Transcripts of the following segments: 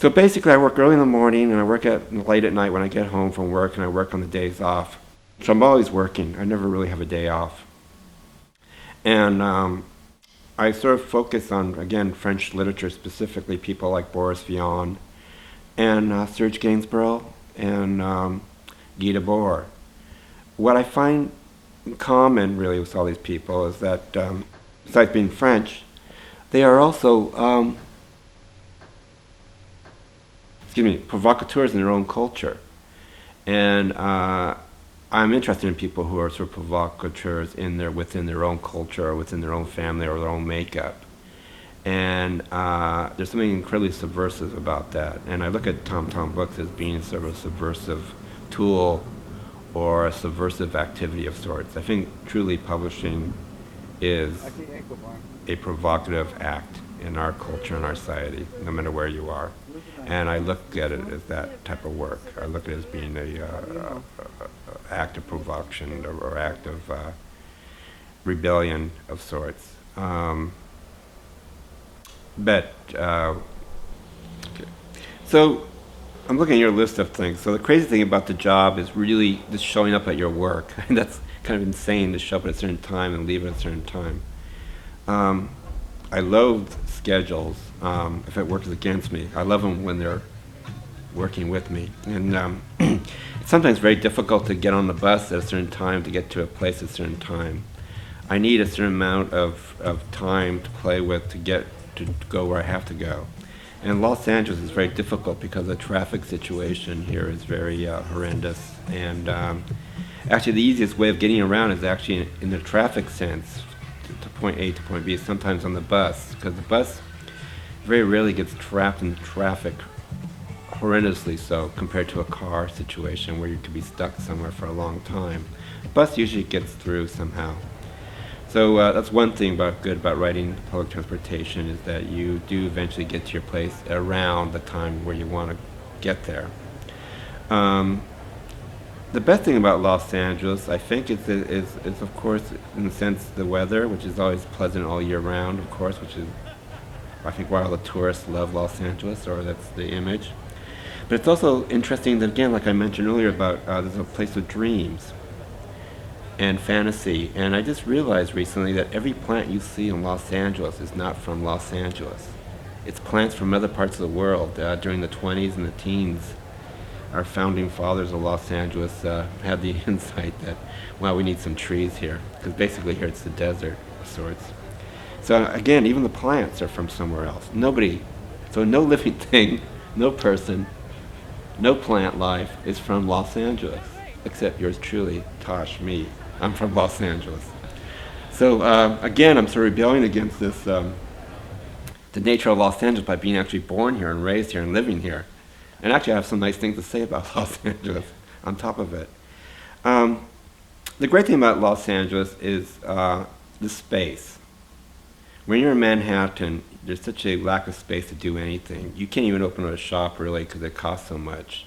So basically I work early in the morning and I work late at night when I get home from work, and I work on the days off. So I'm always working. I never really have a day off. And I sort of focus on, again, French literature, specifically people like Boris Vian and Serge Gainsborough and Guy Debord. What I find in common, really, with all these people is that, besides being French, they are also, provocateurs in their own culture. And I'm interested in people who are sort of provocateurs within their own culture or within their own family or their own makeup. And there's something incredibly subversive about that. And I look at Tom books as being sort of a subversive tool or a subversive activity of sorts. I think truly publishing is a provocative act in our culture and our society, no matter where you are. And I look at it as that type of work. I look at it as being a act of provocation or act of rebellion of sorts. So I'm looking at your list of things. So the crazy thing about the job is really just showing up at your work. And that's kind of insane to show up at a certain time and leave at a certain time. I loathe schedules if it works against me. I love them when they're working with me. And it's sometimes very difficult to get on the bus at a certain time, to get to a place at a certain time. I need a certain amount of time to play with to go where I have to go. And Los Angeles is very difficult because the traffic situation here is very horrendous. And actually the easiest way of getting around is actually in the traffic sense, to point A to point B, sometimes on the bus, because the bus very rarely gets trapped in traffic, horrendously so, compared to a car situation where you could be stuck somewhere for a long time. The bus usually gets through somehow. So that's one thing good about riding public transportation, is that you do eventually get to your place around the time where you want to get there. The best thing about Los Angeles, I think, is of course, in a sense, the weather, which is always pleasant all year round, of course, which is, I think, why all the tourists love Los Angeles, or that's the image. But it's also interesting that, again, like I mentioned earlier, about there's a place of dreams and fantasy. And I just realized recently that every plant you see in Los Angeles is not from Los Angeles. It's plants from other parts of the world. During the 20s and the teens, our founding fathers of Los Angeles had the insight that, well, we need some trees here, because basically here it's the desert of sorts. So again, even the plants are from somewhere else. So no living thing, no person, no plant life is from Los Angeles, except yours truly, Tosh, me. I'm from Los Angeles. So again, I'm sort of rebelling against this, the nature of Los Angeles, by being actually born here and raised here and living here. And actually I have some nice things to say about Los Angeles on top of it. The great thing about Los Angeles is the space. When you're in Manhattan, there's such a lack of space to do anything. You can't even open a shop, really, because it costs so much.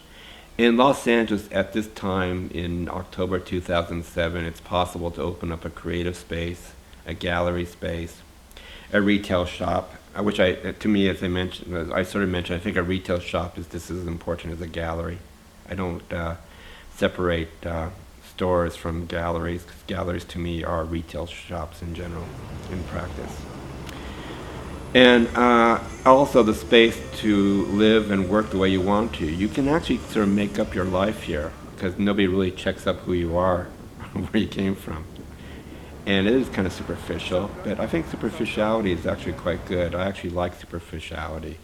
In Los Angeles, at this time, in October 2007, it's possible to open up a creative space, a gallery space, a retail shop, which to me, as I sort of mentioned, I think a retail shop is just as important as a gallery. I don't separate stores from galleries, because galleries to me are retail shops in general, in practice. And also the space to live and work the way you want to. You can actually sort of make up your life here, because nobody really checks up who you are, where you came from. And it is kind of superficial, but I think superficiality is actually quite good. I actually like superficiality.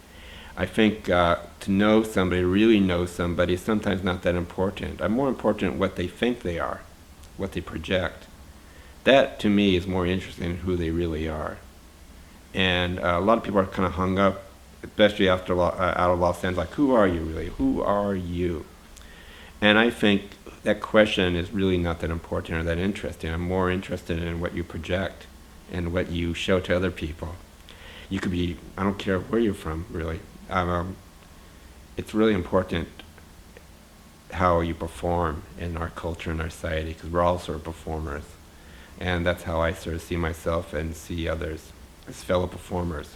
I think to know somebody, really know somebody, is sometimes not that important. I'm more important what they think they are, what they project. That, to me, is more interesting than who they really are. And a lot of people are kind of hung up, especially after out of Los Angeles, like, who are you really? Who are you? And I think that question is really not that important or that interesting. I'm more interested in what you project and what you show to other people. You could be, I don't care where you're from, really. It's really important how you perform in our culture and our society, because we're all sort of performers. And that's how I sort of see myself and see others, as fellow performers.